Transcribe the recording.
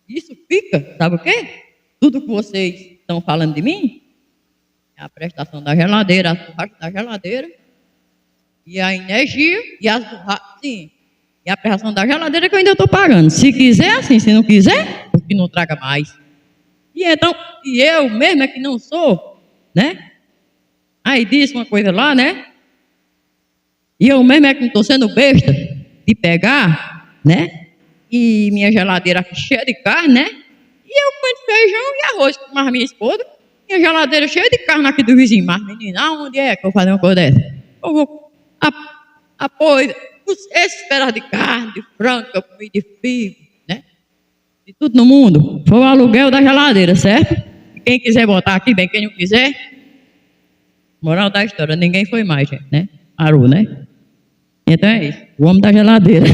Isso fica, sabe o quê? Tudo que vocês estão falando de mim é a prestação da geladeira, as borrachas da geladeira, e a energia e as borrachas, sim. E a prestação da geladeira que eu ainda estou pagando. Se quiser, assim, se não quiser, porque não traga mais. E então, e eu mesmo é que não sou, né? Aí disse uma coisa lá, né? E eu mesmo é que não estou sendo besta de pegar, né? E minha geladeira aqui cheia de carne, né? E eu comendo feijão e arroz com a minha esposa. Minha geladeira cheia de carne aqui do vizinho. Mas, menina, onde é que eu vou fazer uma coisa dessa? Eu vou apoio esses pedaços de carne, de frango que eu comi, de figo, né? De tudo no mundo. Foi o aluguel da geladeira, certo? Quem quiser botar aqui, bem, quem não quiser. Moral da história, ninguém foi mais, gente, né? Parou, né? Então é isso, o homem da geladeira.